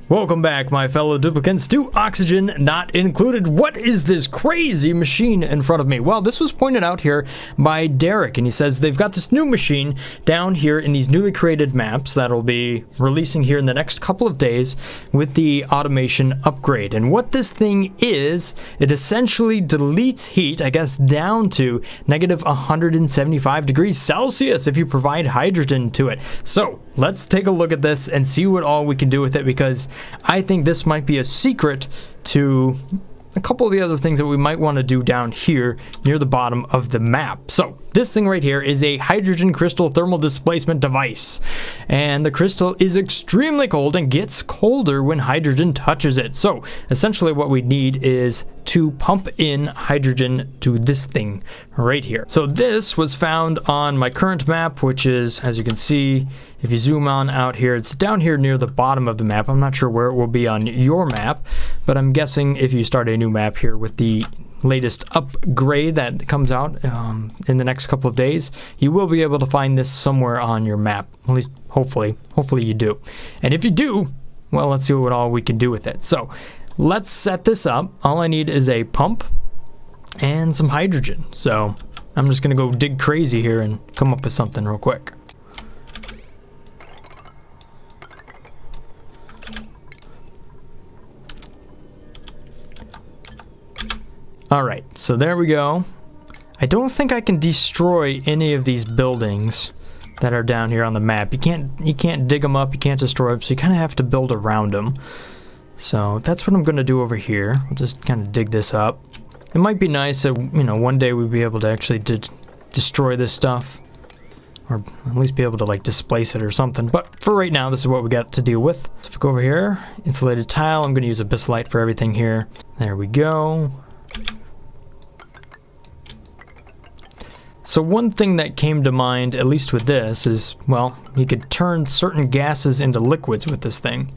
Welcome back, my fellow duplicants, to Oxygen Not Included. What is this crazy machine in front of me? Well, this was pointed out here by Derek, and he says they've got this new machine down here in these newly created maps that'll be releasing here in the next couple of days with the automation upgrade. And what this thing is, it essentially deletes heat, I guess, down to negative 175 degrees Celsius if you provide hydrogen to it. So let's take a look at this and see what all we can do with it, because I think this might be a secret to a couple of the other things that we might want to do down here near the bottom of the map. So this thing right here is a hydrogen crystal thermal displacement device, and the crystal is extremely cold and gets colder when hydrogen touches it. So essentially what we need is to pump in hydrogen to this thing right here. So this was found on my current map, which is, as you can see, if you zoom on out here, it's down here near the bottom of the map. I'm not sure where it will be on your map, but I'm guessing if you start a new map here with the latest upgrade that comes out in the next couple of days, you will be able to find this somewhere on your map. At least hopefully you do. And if you do, well, let's see what all we can do with it. So let's set this up. All I need is a pump and some hydrogen. So I'm just gonna go dig crazy here and come up with something real quick. Alright, so there we go. I don't think I can destroy any of these buildings that are down here on the map. You can't dig them up, you can't destroy them, so you kind of have to build around them. So that's what I'm going to do over here. I'll just kind of dig this up. It might be nice that, you know, one day we'd be able to actually destroy this stuff, or at least be able to like displace it or something. But for right now, this is what we got to deal with. So if we go over here, insulated tile, I'm going to use Abyssite for everything here. There we go. So one thing that came to mind, at least with this, is, well, you could turn certain gases into liquids with this thing.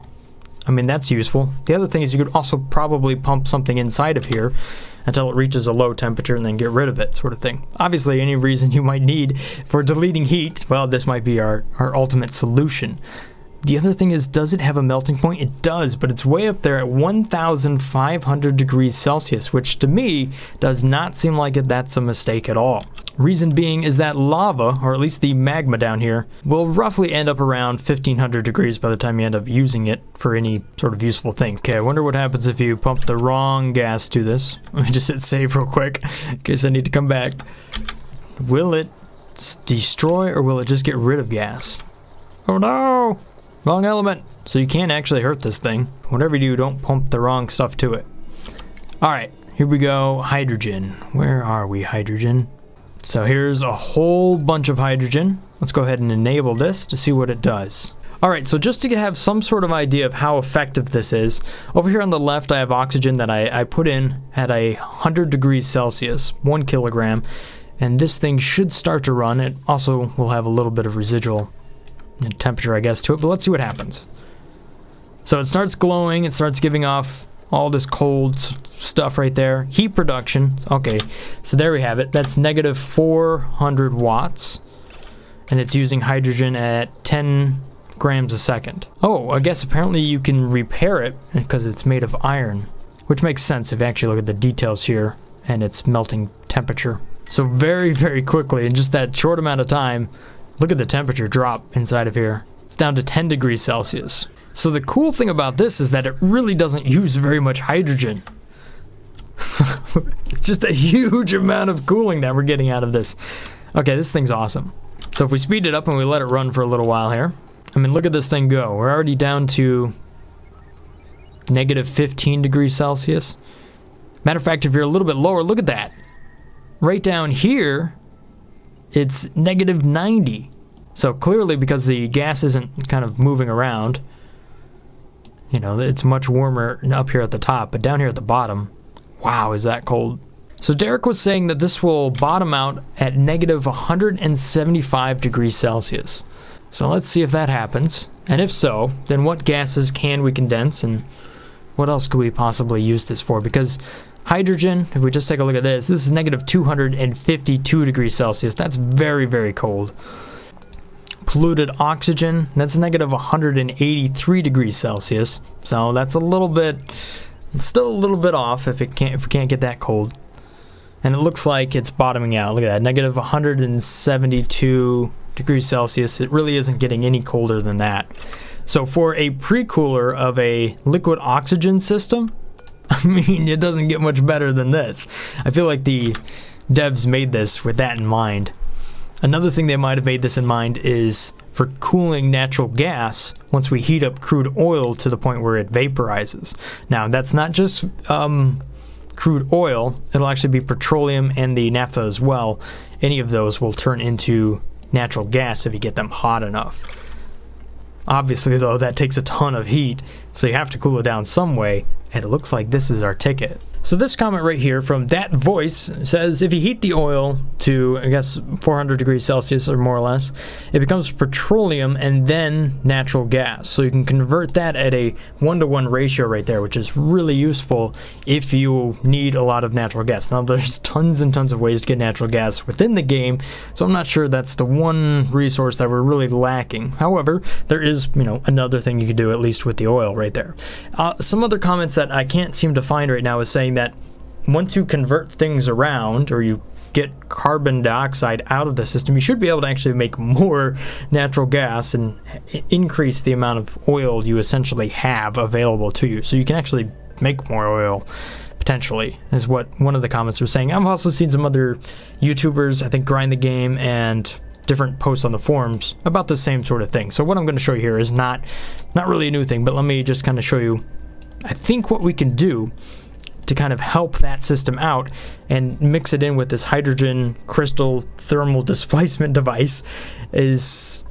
I mean, that's useful. The other thing is you could also probably pump something inside of here until it reaches a low temperature and then get rid of it, sort of thing. Obviously, any reason you might need for deleting heat, well, this might be our ultimate solution. The other thing is, does it have a melting point? It does, but it's way up there at 1,500 degrees Celsius, which to me does not seem like that's a mistake at all. Reason being is that lava, or at least the magma down here, will roughly end up around 1,500 degrees by the time you end up using it for any sort of useful thing. Okay, I wonder what happens if you pump the wrong gas to this. Let me just hit save real quick, in case I need to come back. Will it destroy, or will it just get rid of gas? Oh no! Wrong element. So you can't actually hurt this thing. Whatever you do, don't pump the wrong stuff to it. Alright, here we go. Hydrogen. Where are we, hydrogen? So here's a whole bunch of hydrogen. Let's go ahead and enable this to see what it does. Alright, so just to have some sort of idea of how effective this is, over here on the left I have oxygen that I put in at 100 degrees Celsius, 1 kilogram, and this thing should start to run. It also will have a little bit of residual temperature, I guess, to it, but let's see what happens. So it starts glowing, it starts giving off all this cold stuff right there. Heat production, okay, so there we have it. That's negative 400 watts, and it's using hydrogen at 10 grams a second. Oh, I guess apparently you can repair it because it's made of iron, which makes sense if you actually look at the details here and its melting temperature. So very, very quickly, in just that short amount of time, look at the temperature drop inside of here. It's down to 10 degrees Celsius. So the cool thing about this is that it really doesn't use very much hydrogen. It's just a huge amount of cooling that we're getting out of this. Okay, this thing's awesome. So if we speed it up and we let it run for a little while here, I mean, look at this thing go. We're already down to negative 15 degrees Celsius. Matter of fact, if you're a little bit lower, look at that. Right down here, it's negative 90. So clearly, because the gas isn't kind of moving around, you know, it's much warmer up here at the top, but down here at the bottom, wow, is that cold. So Derek was saying that this will bottom out at negative 175 degrees Celsius. So let's see if that happens. And if so, then what gases can we condense, and what else could we possibly use this for? Because hydrogen, if we just take a look at this is negative 252 degrees Celsius. That's very, very cold. polluted oxygen. That's negative 183 degrees Celsius. So that's a little bit, it's still a little bit off if we can't get that cold. And it looks like it's bottoming out. Look at that, negative 172 degrees Celsius. It really isn't getting any colder than that. So for a pre-cooler of a liquid oxygen system, I mean, it doesn't get much better than this. I feel like the devs made this with that in mind. Another thing they might have made this in mind is for cooling natural gas once we heat up crude oil to the point where it vaporizes. Now, that's not just crude oil. It'll actually be petroleum and the naphtha as well. Any of those will turn into natural gas if you get them hot enough. Obviously, though, that takes a ton of heat, so you have to cool it down some way, and it looks like this is our ticket. So this comment right here from That Voice says, if you heat the oil to, I guess, 400 degrees Celsius or more or less, it becomes petroleum and then natural gas. So you can convert that at a 1-to-1 ratio right there, which is really useful if you need a lot of natural gas. Now, there's tons and tons of ways to get natural gas within the game, so I'm not sure that's the one resource that we're really lacking. However, there is, another thing you could do, at least with the oil right there. Some other comments that I can't seem to find right now is saying that once you convert things around, or you get carbon dioxide out of the system, you should be able to actually make more natural gas and increase the amount of oil you essentially have available to you. So you can actually make more oil, potentially, is what one of the comments was saying. I've also seen some other YouTubers, I think Grind the Game, and different posts on the forums about the same sort of thing. So what I'm going to show you here is not really a new thing, but let me just kind of show you, I think, what we can do to kind of help that system out and mix it in with this hydrogen crystal thermal displacement device is,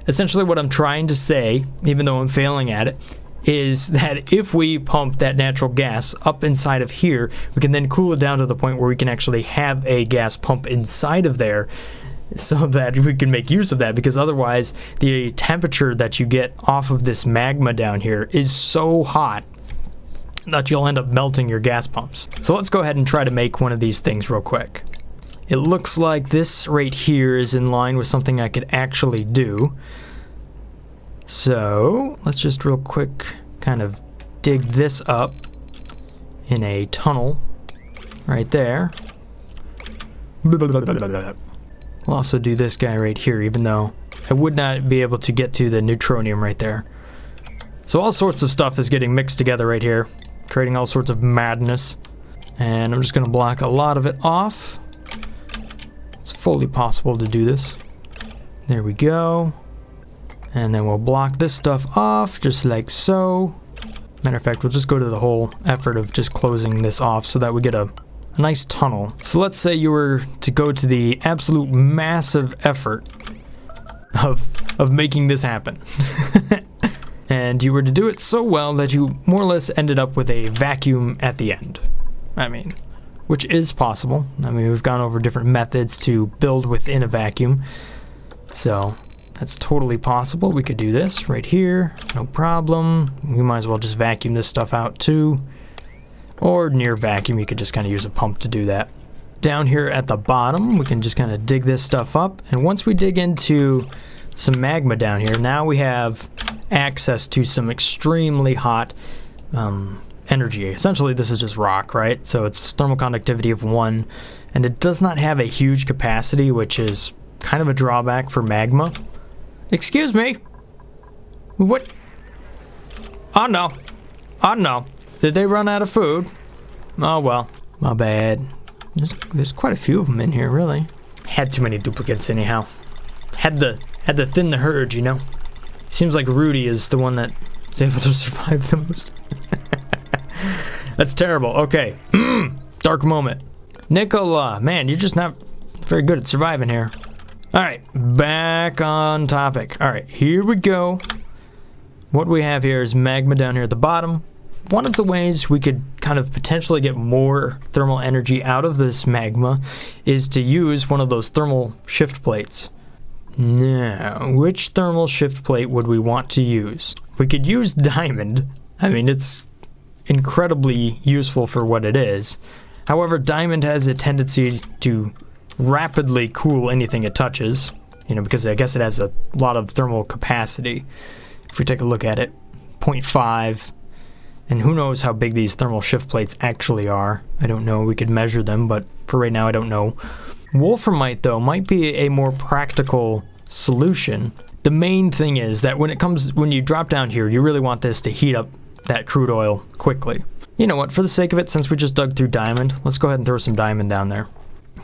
essentially what I'm trying to say, even though I'm failing at it, is that if we pump that natural gas up inside of here, we can then cool it down to the point where we can actually have a gas pump inside of there, so that we can make use of that, because otherwise the temperature that you get off of this magma down here is so hot that you'll end up melting your gas pumps. So let's go ahead and try to make one of these things real quick. It looks like this right here is in line with something I could actually do. So let's just real quick kind of dig this up in a tunnel right there. We'll also do this guy right here, even though I would not be able to get to the neutronium right there. So all sorts of stuff is getting mixed together right here, creating all sorts of madness. And I'm just going to block a lot of it off. It's fully possible to do this. There we go. And then we'll block this stuff off, just like so. Matter of fact, we'll just go to the whole effort of just closing this off so that we get a nice tunnel. So let's say you were to go to the absolute massive effort of making this happen. And you were to do it so well that you more or less ended up with a vacuum at the end. I mean, which is possible. I mean, we've gone over different methods to build within a vacuum. So that's totally possible. We could do this right here, no problem. We might as well just vacuum this stuff out too. Or near vacuum, you could just kind of use a pump to do that. Down here at the bottom, we can just kind of dig this stuff up. And once we dig into some magma down here, now we have access to some extremely hot energy. Essentially, this is just rock, right? So it's thermal conductivity of 1, and it does not have a huge capacity, which is kind of a drawback for magma. Excuse me? What? Oh no. Oh no. Did they run out of food? Oh well, my bad. There's quite a few of them in here, really. Had too many duplicates anyhow. Had to thin the herd, you know? Seems like Rudy is the one that's able to survive the most. That's terrible. Okay. Dark moment. Nicola, man, you're just not very good at surviving here. Alright, back on topic. Alright, here we go. What we have here is magma down here at the bottom. One of the ways we could kind of potentially get more thermal energy out of this magma is to use one of those thermal shift plates. Now, which thermal shift plate would we want to use? We could use diamond. I mean, it's incredibly useful for what it is. However, diamond has a tendency to rapidly cool anything it touches. you know, because I guess it has a lot of thermal capacity. If we take a look at it, 0.5, and who knows how big these thermal shift plates actually are. I don't know. We could measure them, but for right now, I don't know. Wolframite, though, might be a more practical solution. The main thing is that when you drop down here, you really want this to heat up that crude oil quickly. You know what, for the sake of it, since we just dug through diamond, let's go ahead and throw some diamond down there.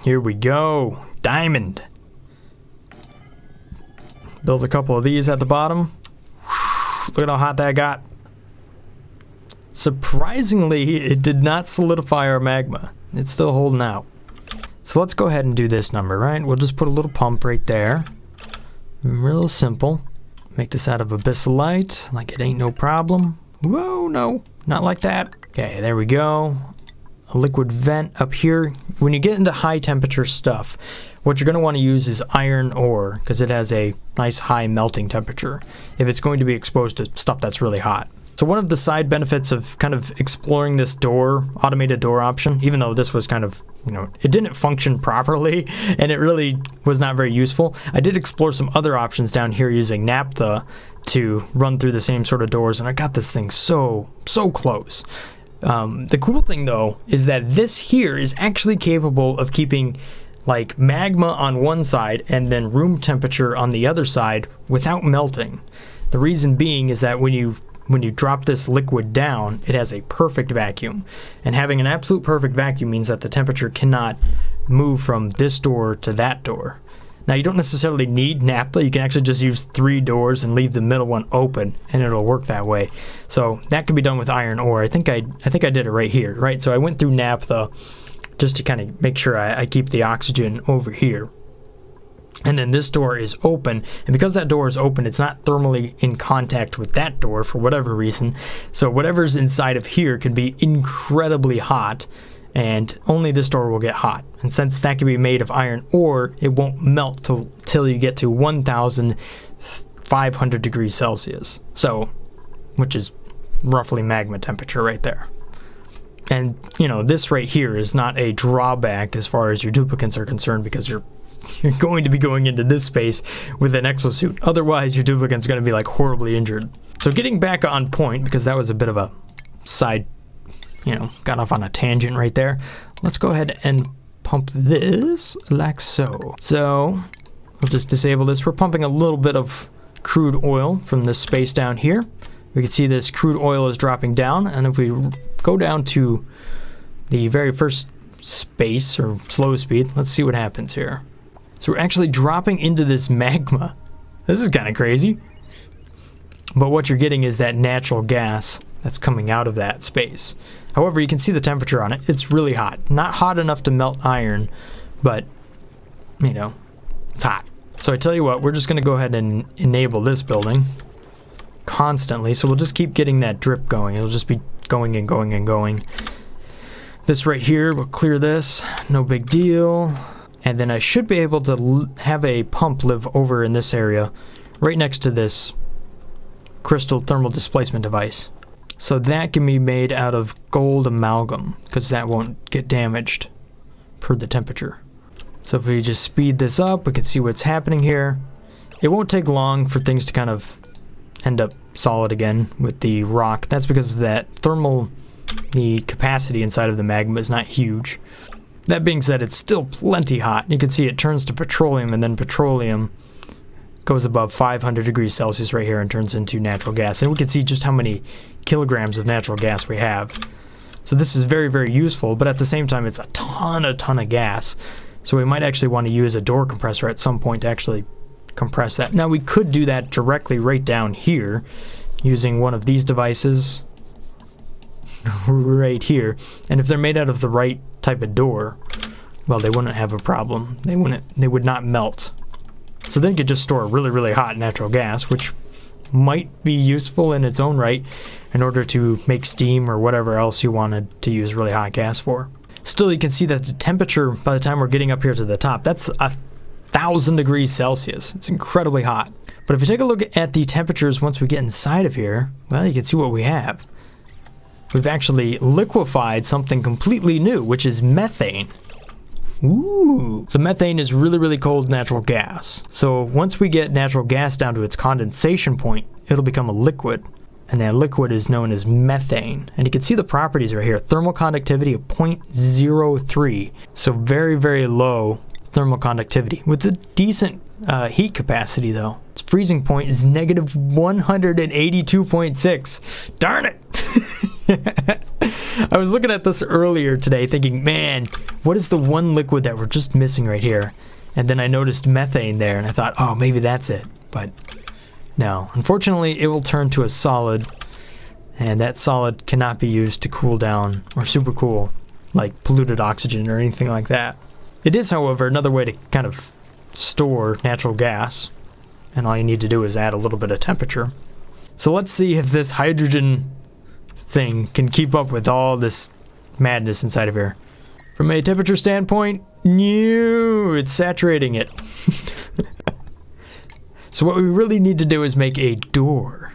Here we go, diamond. Build a couple of these at the bottom. Look at how hot that got. Surprisingly, it did not solidify our magma. It's still holding out. So let's go ahead and do this number, right? We'll just put a little pump right there. Real simple. Make this out of abyssalite, like it ain't no problem. Whoa, no, not like that. Okay, there we go. A liquid vent up here. When you get into high temperature stuff, what you're going to want to use is iron ore, because it has a nice high melting temperature if it's going to be exposed to stuff that's really hot. So one of the side benefits of kind of exploring this automated door option, even though this was kind of, you know, it didn't function properly and it really was not very useful, I did explore some other options down here using naphtha to run through the same sort of doors, and I got this thing so close. The cool thing, though, is that this here is actually capable of keeping like magma on one side and then room temperature on the other side without melting. The reason being is that when you drop this liquid down, it has a perfect vacuum. And having an absolute perfect vacuum means that the temperature cannot move from this door to that door. Now, you don't necessarily need naphtha. You can actually just use 3 doors and leave the middle one open, and it'll work that way. So that can be done with iron ore. I think I did it right here, right? So I went through naphtha just to kind of make sure I keep the oxygen over here. And then this door is open, and because that door is open, it's not thermally in contact with that door for whatever reason. So whatever's inside of here can be incredibly hot, and only this door will get hot. And since that can be made of iron ore, it won't melt till you get to 1,500 degrees Celsius. So, which is roughly magma temperature right there. And, you know, this right here is not a drawback as far as your duplicates are concerned, because you're going to be going into this space with an exosuit. Otherwise, your duplicate's going to be like horribly injured. So getting back on point, because that was a bit of a side, you know, got off on a tangent right there. Let's go ahead and pump this like so. So we'll just disable this. We're pumping a little bit of crude oil from this space down here. We can see this crude oil is dropping down, and if we go down to the very first space, or slow speed, let's see what happens here. So we're actually dropping into this magma. This is kind of crazy. But what you're getting is that natural gas that's coming out of that space. However, you can see the temperature on it. It's really hot. Not hot enough to melt iron, but, you know, it's hot. So I tell you what, we're just going to go ahead and enable this building constantly. So we'll just keep getting that drip going. It'll just be going and going and going. This right here, we'll clear this. No big deal. And then I should be able to have a pump live over in this area, right next to this crystal thermal displacement device. So that can be made out of gold amalgam, because that won't get damaged per the temperature. So if we just speed this up, we can see what's happening here. It won't take long for things to kind of end up solid again with the rock. That's because of that the capacity inside of the magma is not huge. That being said, it's still plenty hot. You can see it turns to petroleum, and then petroleum goes above 500 degrees Celsius right here and turns into natural gas. And we can see just how many kilograms of natural gas we have. So this is very, very useful, but at the same time, it's a ton of gas. So we might actually want to use a door compressor at some point to actually compress that. Now, we could do that directly right down here using one of these devices right here. And if they're made out of the right type of door, well, they wouldn't have a problem. They would not melt. So then you could just store really, really hot natural gas, which might be useful in its own right in order to make steam or whatever else you wanted to use really hot gas for. Still, you can see that the temperature, by the time we're getting up here to the top, that's 1,000 degrees Celsius. It's incredibly hot. But if you take a look at the temperatures once we get inside of here, well, you can see what we have. We've actually liquefied something completely new, which is methane. Ooh. So methane is really, really cold natural gas. So once we get natural gas down to its condensation point, it'll become a liquid. And that liquid is known as methane. And you can see the properties right here. Thermal conductivity of 0.03. So very, very low thermal conductivity with a decent heat capacity though. Its freezing point is negative 182.6. Darn it! I was looking at this earlier today thinking, man, what is the one liquid that we're just missing right here? And then I noticed methane there and I thought, oh, maybe that's it. But no, unfortunately it will turn to a solid, and that solid cannot be used to cool down or supercool like polluted oxygen or anything like that. It is, however, another way to kind of store natural gas, and all you need to do is add a little bit of temperature. So let's see if this hydrogen thing can keep up with all this madness inside of here. From a temperature standpoint, no, it's saturating it. So what we really need to do is make a door.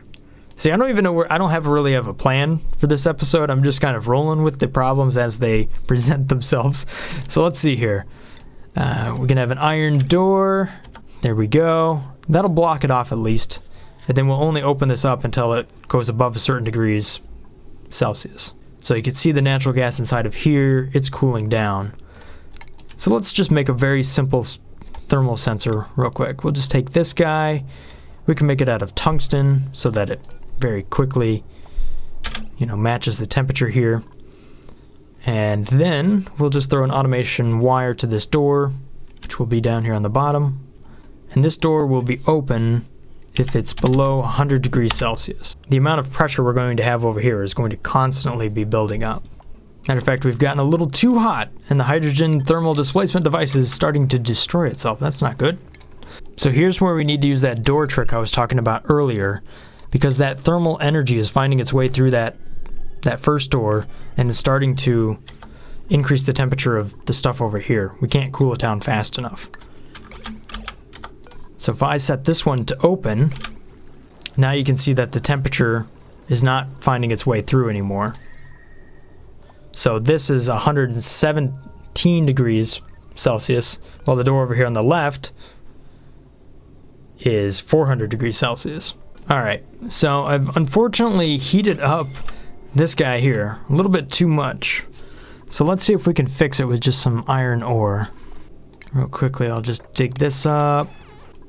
See, I don't even know where, I don't really have a plan for this episode. I'm just kind of rolling with the problems as they present themselves. So let's see here. We're gonna have an iron door. There we go. That'll block it off at least. And then we'll only open this up until it goes above a certain degrees Celsius. So you can see the natural gas inside of here. It's cooling down. So let's just make a very simple thermal sensor real quick. We'll just take this guy. We can make it out of tungsten so that it very quickly, matches the temperature here. And then we'll just throw an automation wire to this door, which will be down here on the bottom. And this door will be open if it's below 100 degrees Celsius. The amount of pressure we're going to have over here is going to constantly be building up. Matter of fact, we've gotten a little too hot, and the hydrogen thermal displacement device is starting to destroy itself. That's not good. So here's where we need to use that door trick I was talking about earlier, because that thermal energy is finding its way through that first door and is starting to increase the temperature of the stuff over here. We can't cool it down fast enough. So if I set this one to open, now you can see that the temperature is not finding its way through anymore. So this is 117 degrees Celsius, while the door over here on the left is 400 degrees Celsius. Alright, so I've unfortunately heated up this guy here a little bit too much. So let's see if we can fix it with just some iron ore. Real quickly, I'll just dig this up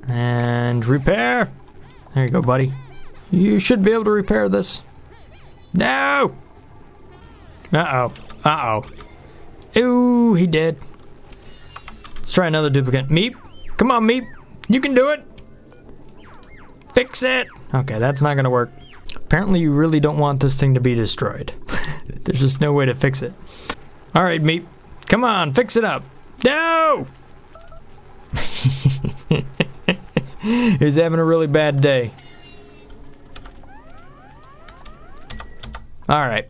and repair. There you go, buddy. You should be able to repair this. No! Uh-oh. Uh-oh. Ooh, he did. Let's try another duplicate. Meep. Come on, Meep. You can do it. Fix it. Okay, that's not gonna work. Apparently you really don't want this thing to be destroyed. There's just no way to fix it. Alright, Meep. Come on, fix it up. No! He's having a really bad day. Alright.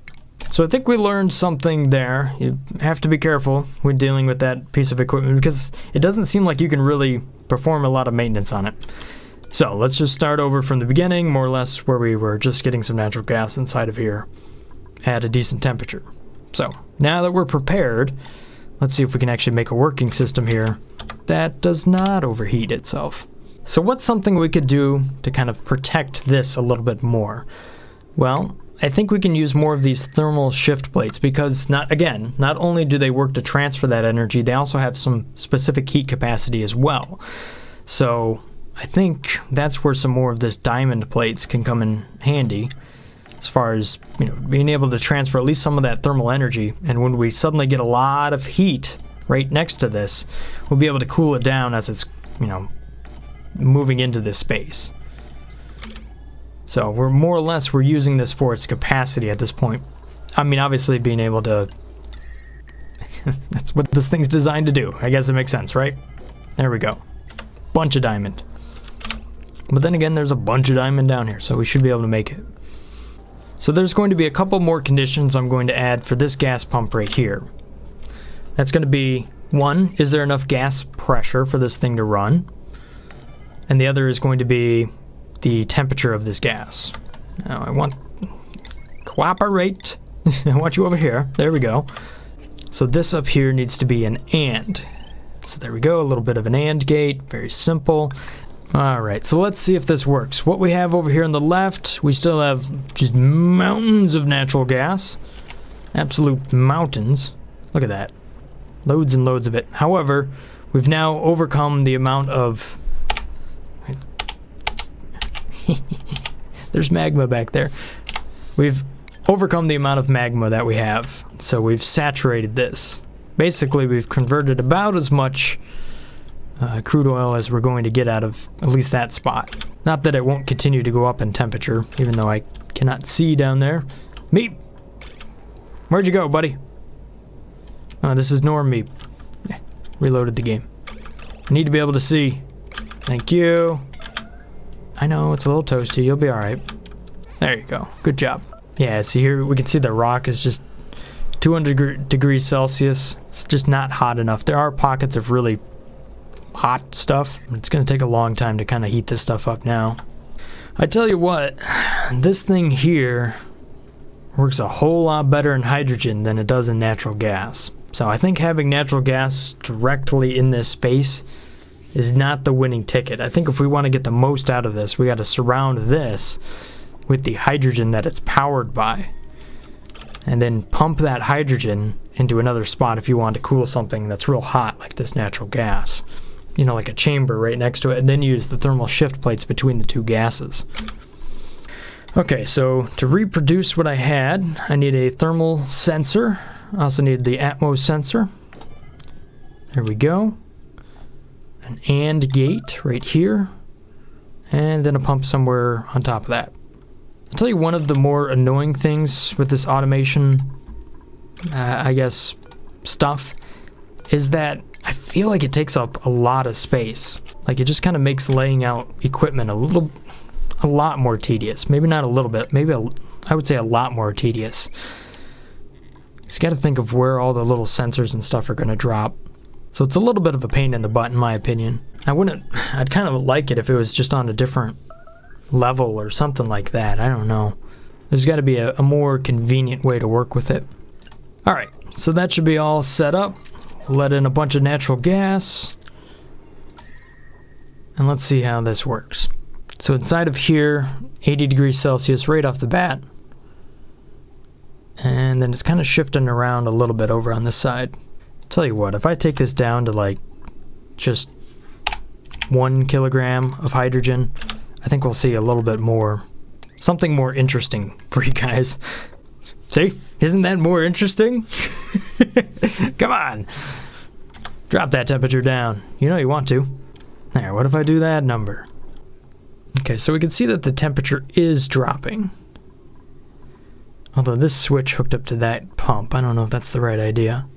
So I think we learned something there. You have to be careful when dealing with that piece of equipment because it doesn't seem like you can really perform a lot of maintenance on it. So let's just start over from the beginning, more or less where we were just getting some natural gas inside of here at a decent temperature. So now that we're prepared, let's see if we can actually make a working system here that does not overheat itself. So what's something we could do to kind of protect this a little bit more? Well, I think we can use more of these thermal shift plates because not only do they work to transfer that energy, they also have some specific heat capacity as well. So I think that's where some more of this diamond plates can come in handy as far as, being able to transfer at least some of that thermal energy. And when we suddenly get a lot of heat right next to this, we'll be able to cool it down as it's, moving into this space. So we're more or less, we're using this for its capacity at this point. I mean, obviously being able to, that's what this thing's designed to do. I guess it makes sense, right? There we go. Bunch of diamond. But then again, there's a bunch of diamond down here, so we should be able to make it. So there's going to be a couple more conditions I'm going to add for this gas pump right here. That's going to be, one, is there enough gas pressure for this thing to run? And the other is going to be the temperature of this gas. Now I want, cooperate. I want you over here. There we go. So this up here needs to be an AND. So there we go, a little bit of an AND gate, very simple. Alright, so let's see if this works. What we have over here on the left, we still have just mountains of natural gas. Absolute mountains. Look at that. Loads and loads of it. However, we've now overcome the amount of... There's magma back there. We've overcome the amount of magma that we have. So we've saturated this. Basically, we've converted about as much crude oil as we're going to get out of at least that spot. Not that it won't continue to go up in temperature, even though I cannot see down there. Meep! Where'd you go, buddy? Oh, this is Norm Meep. Reloaded the game. I need to be able to see. Thank you. I know, it's a little toasty. You'll be alright. There you go. Good job. Yeah, see here, we can see the rock is just 200 degrees Celsius. It's just not hot enough. There are pockets of really hot stuff. It's going to take a long time to kind of heat this stuff up now. I tell you what, this thing here works a whole lot better in hydrogen than it does in natural gas. So I think having natural gas directly in this space is not the winning ticket. I think if we want to get the most out of this, we got to surround this with the hydrogen that it's powered by. And then pump that hydrogen into another spot if you want to cool something that's real hot, like this natural gas. You know, like a chamber right next to it, and then use the thermal shift plates between the two gases. Okay, so to reproduce what I had, I need a thermal sensor. I also need the Atmos sensor. There we go. An AND gate right here. And then a pump somewhere on top of that. I'll tell you one of the more annoying things with this automation, I guess, stuff, is that I feel like it takes up a lot of space. Like, it just kind of makes laying out equipment a lot more tedious. Maybe not a little bit, maybe I would say a lot more tedious. You got to think of where all the little sensors and stuff are going to drop. So it's a little bit of a pain in the butt, in my opinion. I'd kind of like it if it was just on a different level or something like that. I don't know. There's got to be a more convenient way to work with it. Alright, so that should be all set up. Let in a bunch of natural gas. And let's see how this works. So inside of here, 80 degrees Celsius right off the bat. And then it's kind of shifting around a little bit over on this side. Tell you what, if I take this down to like just 1 kilogram of hydrogen, I think we'll see a little bit more, something more interesting for you guys. See? Isn't that more interesting? Come on. Drop that temperature down. You know you want to. There, what if I do that number? Okay, so we can see that the temperature is dropping. Although this switch hooked up to that pump, I don't know if that's the right idea.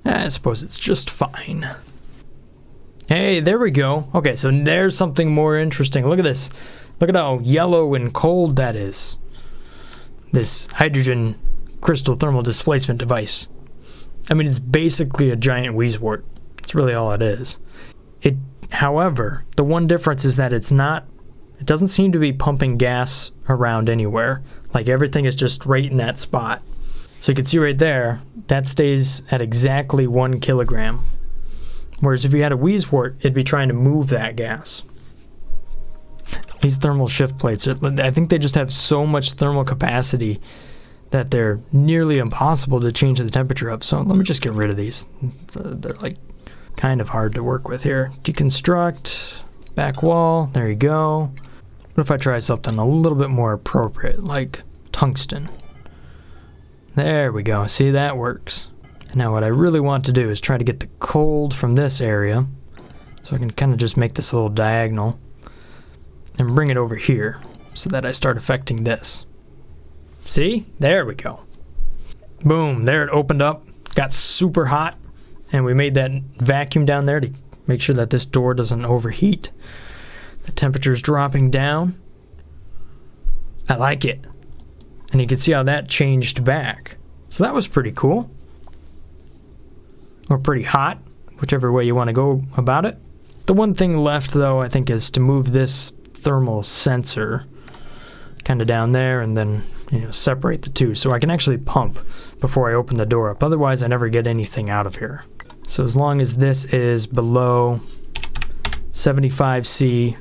I suppose it's just fine. Hey, there we go. Okay, so there's something more interesting. Look at this. Look at how yellow and cold that is. This hydrogen crystal thermal displacement device. I mean, it's basically a giant wheezewort. That's really all it is. However, the one difference is that it doesn't seem to be pumping gas around anywhere. Like, everything is just right in that spot. So you can see right there, that stays at exactly 1 kilogram. Whereas if you had a wheezewort, it'd be trying to move that gas. These thermal shift plates, I think they just have so much thermal capacity that they're nearly impossible to change the temperature of. So let me just get rid of these. They're like kind of hard to work with here. Deconstruct, back wall, there you go. What if I try something a little bit more appropriate, like tungsten? There we go, see, that works. And now what I really want to do is try to get the cold from this area, so I can kind of just make this a little diagonal, and bring it over here, so that I start affecting this. See? There we go. Boom, there it opened up, got super hot, and we made that vacuum down there to make sure that this door doesn't overheat. The temperature's dropping down. I like it. And you can see how that changed back. So that was pretty cool. Or pretty hot, whichever way you want to go about it. The one thing left, though, I think, is to move this thermal sensor kind of down there and then separate the two so I can actually pump before I open the door up. Otherwise, I never get anything out of here. So as long as this is below 75C,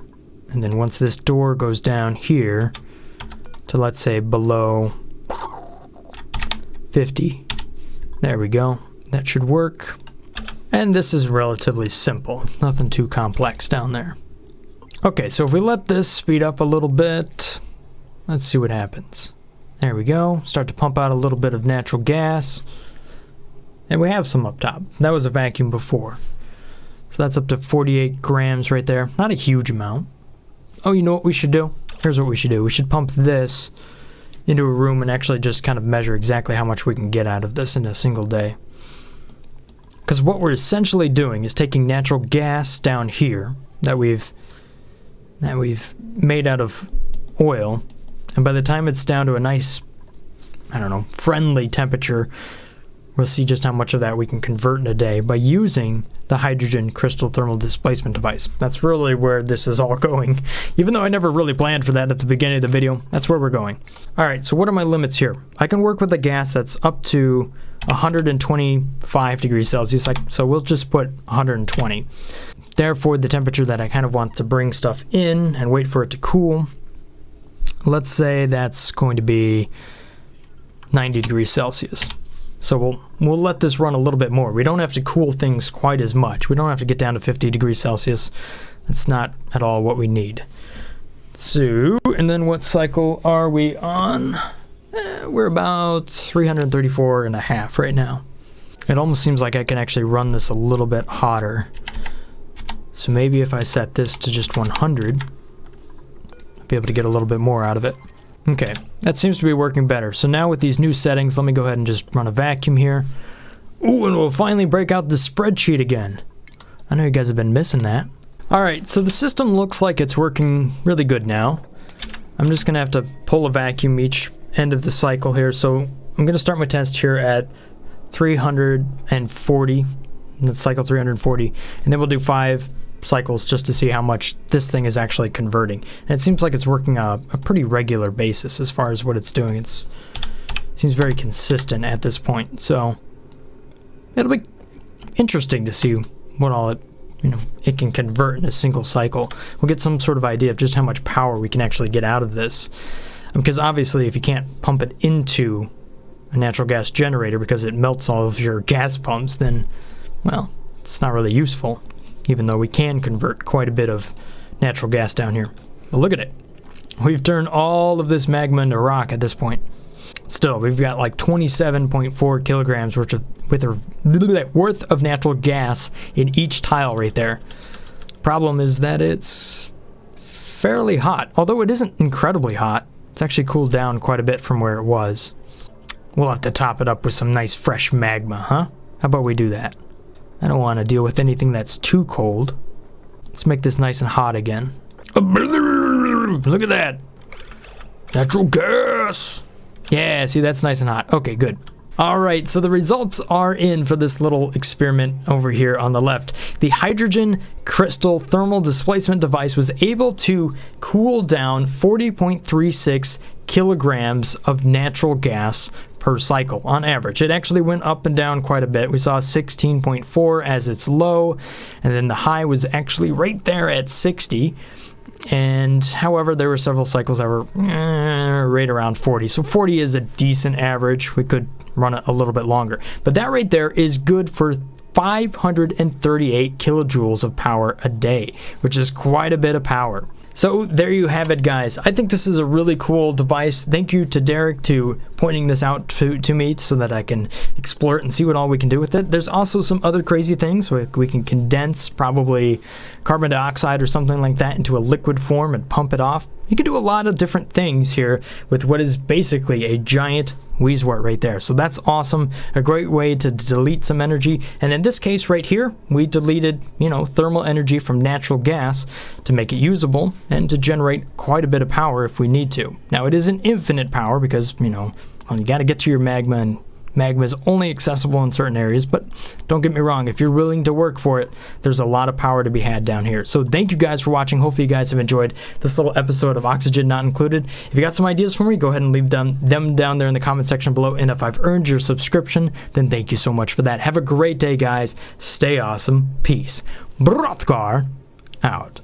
and then once this door goes down here to, let's say, below 50, there we go. That should work. And this is relatively simple. Nothing too complex down there. Okay, so if we let this speed up a little bit, let's see what happens. There we go. Start to pump out a little bit of natural gas. And we have some up top. That was a vacuum before. So that's up to 48 grams right there. Not a huge amount. Oh, you know what we should do? Here's what we should do. We should pump this into a room and actually just kind of measure exactly how much we can get out of this in a single day. Because what we're essentially doing is taking natural gas down here that we've made out of oil, and by the time it's down to a nice, I don't know, friendly temperature, we'll see just how much of that we can convert in a day by using the hydrogen crystal thermal displacement device. That's really where this is all going. Even though I never really planned for that at the beginning of the video, that's where we're going. Alright, so what are my limits here? I can work with a gas that's up to 125 degrees Celsius, so we'll just put 120. Therefore, the temperature that I kind of want to bring stuff in and wait for it to cool, let's say that's going to be 90 degrees Celsius. So we'll let this run a little bit more. We don't have to cool things quite as much. We don't have to get down to 50 degrees Celsius. That's not at all what we need. So, and then what cycle are we on? We're about 334 and a half right now. It almost seems like I can actually run this a little bit hotter. So maybe if I set this to just 100, I'll be able to get a little bit more out of it. Okay, that seems to be working better. So now with these new settings, let me go ahead and just run a vacuum here. Ooh, and we'll finally break out the spreadsheet again. I know you guys have been missing that. Alright, so the system looks like it's working really good now. I'm just going to have to pull a vacuum each end of the cycle here. So I'm going to start my test here at 340, that's cycle 340, and then we'll do 5 cycles just to see how much this thing is actually converting. And it seems like it's working on a pretty regular basis as far as what it's doing. It seems very consistent at this point, so it'll be interesting to see what all it can convert in a single cycle. We'll get some sort of idea of just how much power we can actually get out of this, because obviously if you can't pump it into a natural gas generator because it melts all of your gas pumps, then, well, it's not really useful, even though we can convert quite a bit of natural gas down here. But look at it. We've turned all of this magma into rock at this point. Still, we've got like 27.4 kilograms worth of natural gas in each tile right there. Problem is that it's fairly hot. Although it isn't incredibly hot, it's actually cooled down quite a bit from where it was. We'll have to top it up with some nice fresh magma, huh? How about we do that? I don't want to deal with anything that's too cold. Let's make this nice and hot again. Look at that! Natural gas! Yeah, see, that's nice and hot. Okay, good. Alright, so the results are in for this little experiment over here on the left. The hydrogen crystal thermal displacement device was able to cool down 40.36 kilograms of natural gas per cycle on average. It actually went up and down quite a bit. We saw 16.4 as its low, and then the high was actually right there at 60. And however, there were several cycles that were right around 40. So 40 is a decent average. We could run it a little bit longer. But that right there is good for 538 kilojoules of power a day, which is quite a bit of power. So there you have it, guys. I think this is a really cool device. Thank you to Derek to pointing this out to me so that I can explore it and see what all we can do with it. There's also some other crazy things. We can condense probably carbon dioxide or something like that into a liquid form and pump it off. You can do a lot of different things here with what is basically a giant Weezwort right there. So that's awesome. A great way to delete some energy. And in this case right here, we deleted, thermal energy from natural gas to make it usable and to generate quite a bit of power if we need to. Now, it isn't infinite power because, you got to get to your magma and Magma is only accessible in certain areas, but don't get me wrong, if you're willing to work for it, there's a lot of power to be had down here. So thank you guys for watching. Hopefully you guys have enjoyed this little episode of Oxygen Not Included. If you got some ideas for me, go ahead and leave them down there in the comment section below. And if I've earned your subscription, then thank you so much for that. Have a great day, guys. Stay awesome. Peace. Brothgar out.